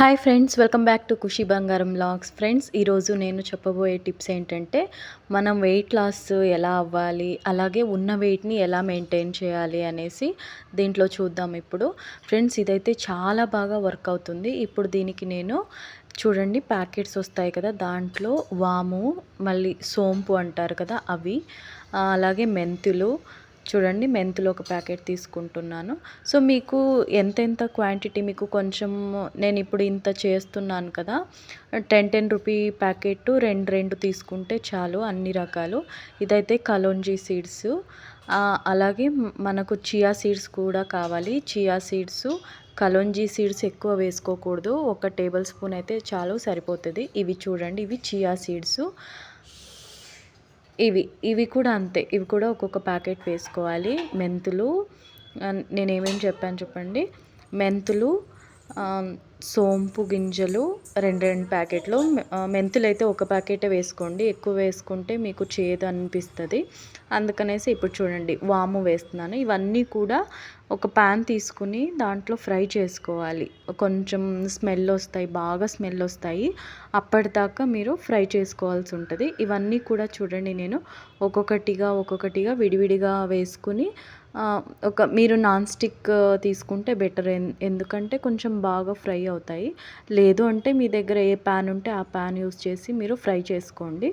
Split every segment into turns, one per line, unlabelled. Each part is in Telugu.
Hi friends, welcome back to Khushi Bangaram vlogs. Friends, ఈరోజు నేను చెప్పబోయే టిప్స్ ఏంటంటే మనం వెయిట్ లాస్ ఎలా అవ్వాలి, అలాగే ఉన్న వెయిట్ని ఎలా మెయింటైన్ చేయాలి అనేసి దీంట్లో చూద్దాం. ఇప్పుడు ఫ్రెండ్స్, ఇదైతే చాలా బాగా వర్క్ అవుతుంది. ఇప్పుడు దీనికి నేను చూడండి, ప్యాకెట్స్ వస్తాయి కదా, దాంట్లో వాము, మళ్ళీ సోంపు అంటారు కదా అవి, అలాగే మెంతులు, చూడండి మెంతులు ఒక ప్యాకెట్ తీసుకుంటున్నాను. సో మీకు ఎంతెంత క్వాంటిటీ, మీకు కొంచెం నేను ఇప్పుడు ఇంత చేస్తున్నాను కదా, 10 రూపీ ప్యాకెట్ రెండు రెండు తీసుకుంటే చాలు, అన్ని రకాలు. ఇదైతే కలోంజీ సీడ్స్, అలాగే మనకు చియా సీడ్స్ కూడా కావాలి. చియా సీడ్స్, కలోంజీ సీడ్స్ ఎక్కువ వేసుకోకూడదు, 1 టేబుల్ స్పూన్ అయితే చాలు, సరిపోతుంది. ఇవి చూడండి, ఇవి చియా సీడ్స్. ఇవి కూడా అంతే, ఇవి కూడా ఒక్కొక్క ప్యాకెట్ వేసుకోవాలి. మెంతులు, నేనేమేమి చెప్పాను చెప్పండి. మెంతులు, సోంపు గింజలు 2 ప్యాకెట్లు. మెంతులు అయితే ఒక ప్యాకెటే వేసుకోండి, ఎక్కువ వేసుకుంటే మీకు చేదు అనిపిస్తుంది. అందుకనేసి ఇప్పుడు చూడండి, వాము వేస్తున్నాను. ఇవన్నీ కూడా ఒక ప్యాన్ తీసుకుని దాంట్లో ఫ్రై చేసుకోవాలి. కొంచెం స్మెల్ వస్తాయి, బాగా స్మెల్ వస్తాయి. అప్పటిదాకా మీరు ఫ్రై చేసుకోవాల్సి ఉంటుంది. ఇవన్నీ కూడా చూడండి, నేను ఒక్కొక్కటిగా విడివిడిగా వేసుకుని, మీరు నాన్ స్టిక్ తీసుకుంటే బెటర్. ఎందుకంటే కొంచెం బాగా ఫ్రై అవుతాయి. లేదు అంటే మీ దగ్గర ఏ ప్యాన్ ఉంటే ఆ ప్యాన్ యూస్ చేసి మీరు ఫ్రై చేసుకోండి.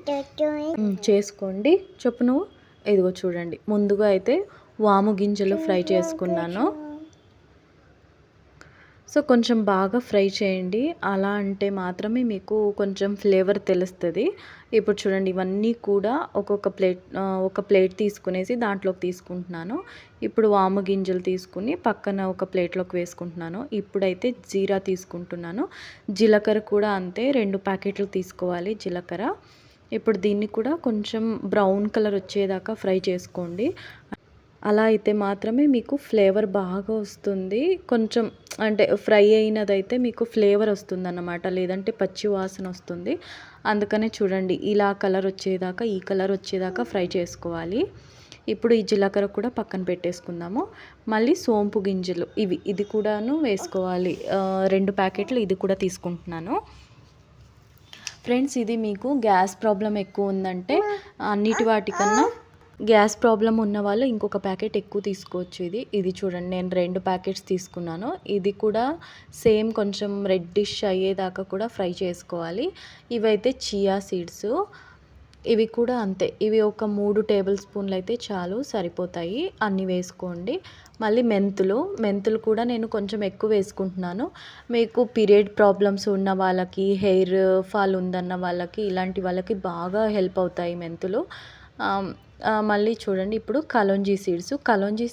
చెప్పు నువ్వు. ఇదిగో చూడండి, ముందుగా అయితే వాము గింజలు ఫ్రై చేసుకున్నాను. సో కొంచెం బాగా ఫ్రై చేయండి, అలా అంటే మాత్రమే మీకు కొంచెం ఫ్లేవర్ తెలుస్తుంది. ఇప్పుడు చూడండి, ఇవన్నీ కూడా ఒక ప్లేట్ తీసుకునేసి దాంట్లోకి తీసుకుంటున్నాను. ఇప్పుడు వాము గింజలు తీసుకుని పక్కన ఒక ప్లేట్లోకి వేసుకుంటున్నాను. ఇప్పుడైతే జీరా తీసుకుంటున్నాను. జీలకర్ర కూడా అంతే, 2 ప్యాకెట్లు తీసుకోవాలి జీలకర్ర. ఇప్పుడు దీన్ని కూడా కొంచెం బ్రౌన్ కలర్ వచ్చేదాకా ఫ్రై చేసుకోండి. అలా అయితే మాత్రమే మీకు ఫ్లేవర్ బాగా వస్తుంది. కొంచెం అంటే ఫ్రై అయినదైతే మీకు ఫ్లేవర్ వస్తుందన్నమాట, లేదంటే పచ్చి వాసన వస్తుంది. అందుకనే చూడండి, ఇలా ఈ కలర్ వచ్చేదాకా ఫ్రై చేసుకోవాలి. ఇప్పుడు ఈ జీలకర్ర కూడా పక్కన పెట్టేసుకుందాము. మళ్ళీ సోంపు గింజలు, ఇది కూడాను వేసుకోవాలి. 2 ప్యాకెట్లు ఇది కూడా తీసుకుంటున్నాను. ఫ్రెండ్స్, ఇది మీకు గ్యాస్ ప్రాబ్లం ఎక్కువ ఉందంటే, వాటికన్నా గ్యాస్ ప్రాబ్లం ఉన్న వాళ్ళు ఇంకొక ప్యాకెట్ ఎక్కువ తీసుకోవచ్చు. ఇది చూడండి, నేను 2 ప్యాకెట్స్ తీసుకున్నాను. ఇది కూడా సేమ్ కొంచెం రెడ్డిష్ అయ్యేదాకా కూడా ఫ్రై చేసుకోవాలి. ఇవైతే చియా సీడ్స్, ఇవి కూడా అంతే. ఇవి ఒక 3 టేబుల్ స్పూన్లు అయితే చాలు, సరిపోతాయి. అన్నీ వేసుకోండి. మళ్ళీ మెంతులు కూడా నేను కొంచెం ఎక్కువ వేసుకుంటున్నాను. మీకు పీరియడ్ ప్రాబ్లమ్స్ ఉన్న వాళ్ళకి, హెయిర్ ఫాల్ ఉందన్న వాళ్ళకి, ఇలాంటి వాళ్ళకి బాగా హెల్ప్ అవుతాయి మెంతులు. మళ్ళీ చూడండి, ఇప్పుడు కలోంజీ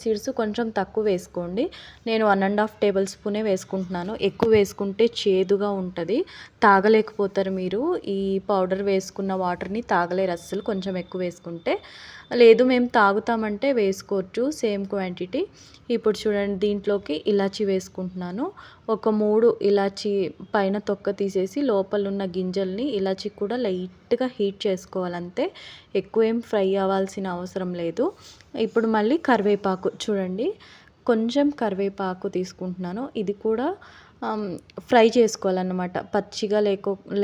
సీడ్స్ కొంచెం తక్కువ వేసుకోండి. నేను 1½ టేబుల్ స్పూనే వేసుకుంటున్నాను. ఎక్కువ వేసుకుంటే చేదుగా ఉంటుంది, తాగలేకపోతారు మీరు. ఈ పౌడర్ వేసుకున్న వాటర్ని తాగలేరు అస్సలు, కొంచెం ఎక్కువ వేసుకుంటే. లేదు మేము తాగుతామంటే వేసుకోవచ్చు, సేమ్ క్వాంటిటీ. ఇప్పుడు చూడండి, దీంట్లోకి ఇలాచీ వేసుకుంటున్నాను. ఒక 3 ఇలాచీ పైన తొక్క తీసేసి లోపల ఉన్న గింజల్ని, ఇలాచీ కూడా లైట్గా హీట్ చేసుకోవాలంతే, ఎక్కువ ఏం ఫ్రై అవ్వాల్సిన అవసరం లేదు. ఇప్పుడు మళ్ళీ కరివేపాకు చూడండి, కొంచెం కరివేపాకు తీసుకుంటున్నాను. ఇది కూడా ఫ్రై చేసుకోవాలన్నమాట, పచ్చిగా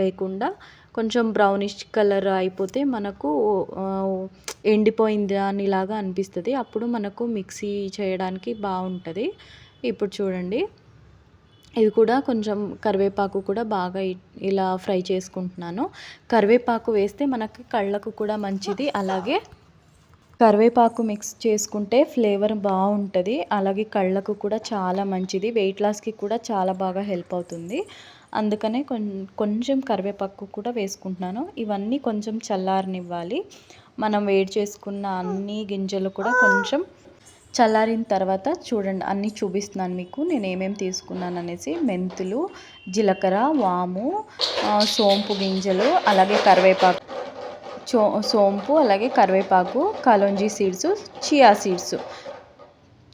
లేకుండా కొంచెం బ్రౌనిష్ కలర్ అయిపోతే మనకు ఎండిపోయింది దానిలాగా అనిపిస్తుంది. అప్పుడు మనకు మిక్సీ చేయడానికి బాగుంటుంది. ఇప్పుడు చూడండి, ఇది కూడా కొంచెం కరివేపాకు కూడా బాగా ఇలా ఫ్రై చేసుకుంటున్నాను. కరివేపాకు వేస్తే మనకి కళ్ళకు కూడా మంచిది. అలాగే కరివేపాకు మిక్స్ చేసుకుంటే ఫ్లేవర్ బాగుంటుంది. అలాగే కళ్ళకు కూడా చాలా మంచిది, వెయిట్ లాస్కి కూడా చాలా బాగా హెల్ప్ అవుతుంది. అందుకనే కొంచెం కరివేపాకు కూడా వేసుకుంటున్నాను. ఇవన్నీ కొంచెం చల్లారనివ్వాలి. మనం వేడి చేసుకున్న అన్ని గింజలు కూడా కొంచెం చల్లారిన తర్వాత చూడండి, అన్నీ చూపిస్తున్నాను మీకు నేను ఏమేమి తీసుకున్నాను అనేసి. మెంతులు, జీలకర్ర, వాము, సోంపు గింజలు, అలాగే కరివేపాకు, కలోంజీ సీడ్స్, చియా సీడ్స్.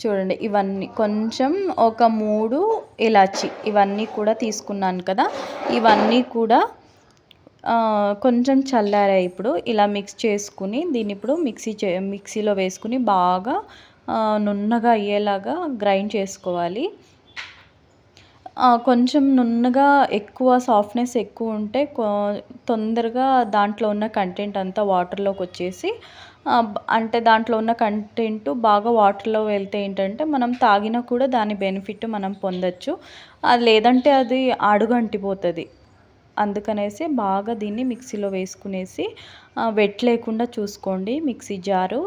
చూడండి, ఇవన్నీ కొంచెం ఒక 3 ఇలాచి, ఇవన్నీ కూడా తీసుకున్నాను కదా. ఇవన్నీ కూడా కొంచెం చల్లారాయి. ఇప్పుడు ఇలా మిక్స్ చేసుకుని దీన్ని ఇప్పుడు మిక్సీలో వేసుకుని బాగా నున్నగా అయ్యేలాగా గ్రైండ్ చేసుకోవాలి. కొంచెం నున్నగా ఎక్కువ సాఫ్ట్‌నెస్ ఎక్కువుంటే తొందరగా దాంట్లో ఉన్న కంటెంట్ అంతా వాటర్‌లోకొచ్చేసి అంటే దాంట్లో ఉన్న కంటెంట్ బాగా వాటర్‌లో వెళ్తే ఏంటంటే, మనం తాగినా కూడా దాని బెనిఫిట్ మనం పొందొచ్చు. అది లేదంటే అది అడుగంటిపోతది. అందుకనేసి బాగా దీన్ని మిక్సీలో వేసుకునేసి వెట్ లేకుండా చూసుకోండి మిక్సీ జారు.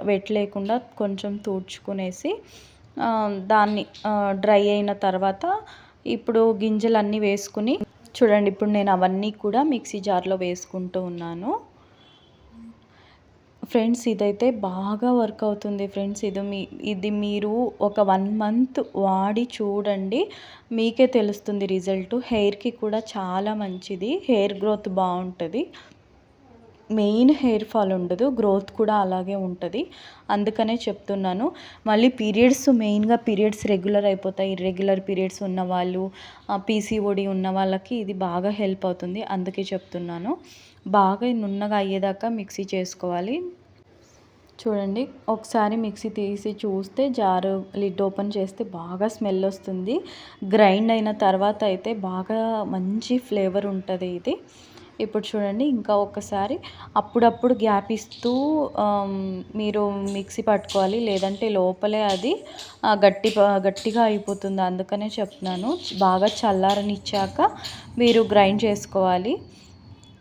వెట్ లేకుండా కొంచెం తుడుచుకునేసి దాన్ని డ్రై అయిన తర్వాత ఇప్పుడు గింజలన్నీ వేసుకుని చూడండి. ఇప్పుడు నేను అవన్నీ కూడా మిక్సీ జార్‌లో వేసుకుంటూ ఉన్నాను. ఫ్రెండ్స్ ఇదైతే బాగా వర్క్ అవుతుంది ఫ్రెండ్స్. ఇది మీరు ఒక 1 మంత్ వాడి చూడండి. మీకే తెలుస్తుంది రిజల్ట్. హెయిర్‌కి కూడా చాలా మంచిది. హెయిర్ గ్రోత్ బావుంటది. మెయిన్ హెయిర్ ఫాల్ ఉండదు. గ్రోత్ కూడా అలాగే ఉంటది. అందుకనే చెప్తున్నాను. మళ్ళీ మెయిన్‌గా పీరియడ్స్ రెగ్యులర్ అయిపోతాయి. ఇర్రెగ్యులర్ పీరియడ్స్ ఉన్నవాళ్ళు, పీసీఓడీ ఉన్న వాళ్ళకి ఇది బాగా హెల్ప్ అవుతుంది. అందుకే చెప్తున్నాను. బాగా నున్నగా అయ్యేదాకా మిక్సీ చేసుకోవాలి. చూడండి, ఒకసారి మిక్సీ తీసి చూస్తే జారు లిడ్ ఓపెన్ చేస్తే బాగా స్మెల్ వస్తుంది. గ్రైండ్ అయిన తర్వాత అయితే బాగా మంచి ఫ్లేవర్ ఉంటది ఇది. ఇప్పుడు చూడండి, ఇంకా ఒకసారి అప్పుడప్పుడు గ్యాప్ ఇస్తూ మీరు మిక్సీ పట్టుకోవాలి. లేదంటే లోపలే అది గట్టిగా అయిపోతుంది. అందుకనే చెప్తున్నాను. బాగా చల్లారనిచ్చాక మీరు గ్రైండ్ చేసుకోవాలి.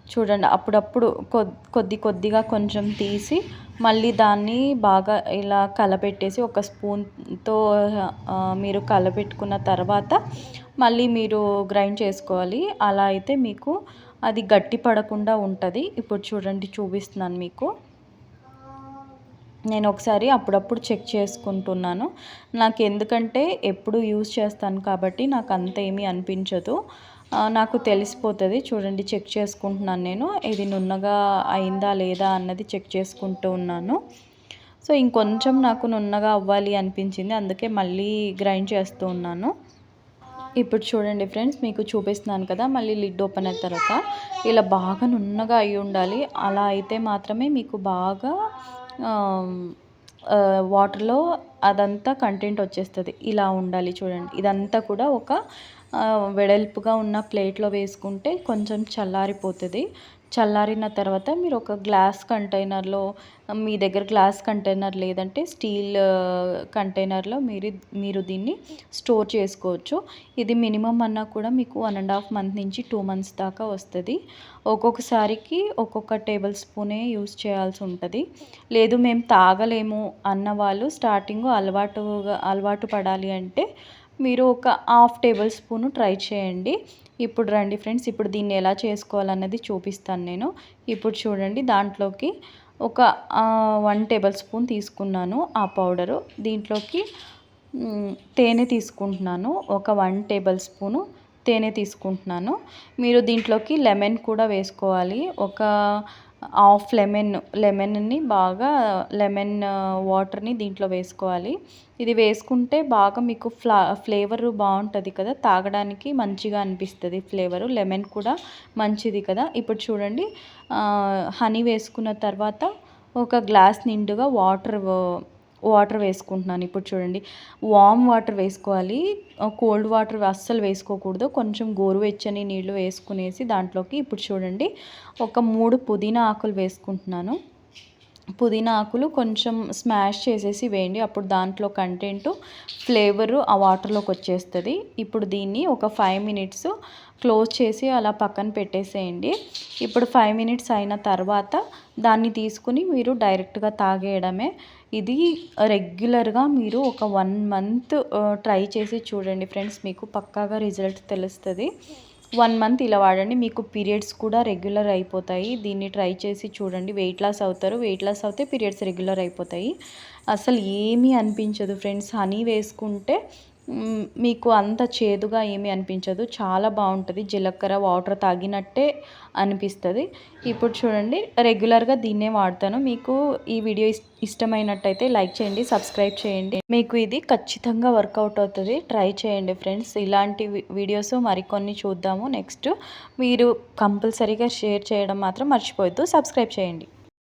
చూడండి, అప్పుడప్పుడు కొద్దిగా కొంచెం తీసి మళ్ళీ దాన్ని బాగా ఇలా కలపెట్టేసి ఒక స్పూన్‌తో మీరు కలపెట్టుకున్న తర్వాత మళ్ళీ మీరు గ్రైండ్ చేసుకోవాలి. అలా అయితే మీకు అది గట్టి పడకుండా ఉంటది. ఇప్పుడు చూడండి, చూపిస్తున్నాను మీకు. నేను ఒకసారి అప్పుడప్పుడు చెక్ చేసుకుంటున్నాను. ఎందుకంటే ఎప్పుడు యూజ్ చేస్తాను కాబట్టి నాకు అంత ఏమీ అనిపించదు. నాకు తెలిసిపోతది. చూడండి, చెక్ చేసుకుంటున్నాను నేను. ఇది నున్నగా అయిందా లేదా అన్నది చెక్ చేసుకుంటూ ఉన్నాను. సో, ఇంకొంచెం నాకు నున్నగా అవ్వాలి అనిపించింది. అందుకే మళ్ళీ గ్రైండ్ చేస్తూ ఉన్నాను. ఇప్పుడు చూడండి ఫ్రెండ్స్, మీకు చూపిస్తున్నాను కదా, మళ్ళీ లిడ్ ఓపెన్ అయిన తర్వాత ఇలా బాగా నున్నగా అయి ఉండాలి. అలా అయితే మాత్రమే మీకు బాగా వాటర్‌లో అదంతా కంటెంట్ వచ్చేస్తది. ఇలా ఉండాలి చూడండి. ఇదంతా కూడా ఒక వెడల్పుగా ఉన్న ప్లేట్‌లో వేసుకుంటే కొంచెం చల్లారిపోతది. చల్లారిన తర్వాత మీరు ఒక గ్లాస్ కంటైనర్‌లో, మీ దగ్గర గ్లాస్ కంటైనర్ లేదంటే స్టీల్ కంటైనర్‌లో మీరు దీన్ని స్టోర్ చేసుకోవచ్చు. ఇది మినిమమ్ అన్నా కూడా మీకు 1½ మంత్ నుంచి 2 మంత్స్ దాకా వస్తది. ఒక్కొక్కసారికి ఒక్కొక్క టేబుల్ స్పూనే యూజ్ చేయాల్సి ఉంటది. లేదు మేము తాగలేము అన్నవాళ్ళు స్టార్టింగ్ అలవాటు పడాలి అంటే మీరు ఒక ½ టేబుల్ స్పూను ట్రై చేయండి. ఇప్పుడు రండి ఫ్రెండ్స్, ఇప్పుడు దీన్ని ఎలా చేసుకోవాలన్నది చూపిస్తాను నేను. ఇప్పుడు చూడండి, దాంట్లోకి ఒక 1 టేబుల్ స్పూన్ తీసుకున్నాను ఆ పౌడరు. దీంట్లోకి తేనె తీసుకుంటున్నాను. ఒక 1 టేబుల్ స్పూను తేనె తీసుకుంటున్నాను. మీరు దీంట్లోకి లెమన్ కూడా వేసుకోవాలి. ఒక హాఫ్ లెమన్ని బాగా వాటర్‌ని దీంట్లో వేసుకోవాలి. ఇది వేసుకుంటే బాగా మీకు ఫ్లేవరు బావుంటది కదా, తాగడానికి మంచిగా అనిపిస్తది ఫ్లేవరు. లెమన్ కూడా మంచిది కదా. ఇప్పుడు చూడండి, హనీ వేసుకున్న తర్వాత ఒక గ్లాస్ నిండుగా వాటర్ వేసుకుంటున్నాను. ఇప్పుడు చూడండి, వామ్ వాటర్ వేసుకోవాలి. కోల్డ్ వాటర్ అస్సలు వేసుకోకూడదు. కొంచెం గోరువెచ్చని నీళ్ళు వేసుకునేసి దాంట్లోకి ఇప్పుడు చూడండి, ఒక 3 పుదీనా ఆకులు వేసుకుంటున్నాను. పుదీనా ఆకులు కొంచెం స్మాష్ చేసేసి వేయండి. అప్పుడు దాంట్లో కంటెంటు ఫ్లేవరు ఆ వాటర్లోకి వచ్చేస్తుంది. ఇప్పుడు దీన్ని ఒక 5 మినిట్స్ క్లోజ్ చేసి అలా పక్కన పెట్టేసేయండి. ఇప్పుడు 5 మినిట్స్ అయిన తర్వాత దాన్ని తీసుకుని మీరు డైరెక్ట్గా తాగేయడమే. ఇది రెగ్యులర్గా మీరు ఒక 1 మంత్ ట్రై చేసి చూడండి ఫ్రెండ్స్, మీకు పక్కాగా రిజల్ట్ తెలుస్తుంది. 1 మంత్ ఇలా వాడండి. మీకు పీరియడ్స్ కూడా రెగ్యులర్ అయిపోతాయి. దీన్ని ట్రై చేసి చూడండి. వెయిట్ లాస్ అవుతారు. వెయిట్ లాస్ అవుతే పీరియడ్స్ రెగ్యులర్ అయిపోతాయి. అసలు ఏమీ అనిపించదు ఫ్రెండ్స్. హనీ వేసుకుంటే మీకు అంత చేదుగా ఏమీ అనిపించదు. చాలా బాగుంటుంది. జీలకర్ర వాటర్ తాగినట్టే అనిపిస్తుంది. ఇప్పుడు చూడండి, రెగ్యులర్గా దీన్నే వాడతాను. మీకు ఈ వీడియో ఇష్టమైనట్టయితే లైక్ చేయండి, సబ్స్క్రైబ్ చేయండి. మీకు ఇది ఖచ్చితంగా వర్కౌట్ అవుతుంది. ట్రై చేయండి ఫ్రెండ్స్. ఇలాంటి వీడియోస్ మరికొన్ని చూద్దాము నెక్స్ట్. మీరు కంపల్సరీగా షేర్ చేయడం మాత్రం మర్చిపోవద్దు. సబ్స్క్రైబ్ చేయండి.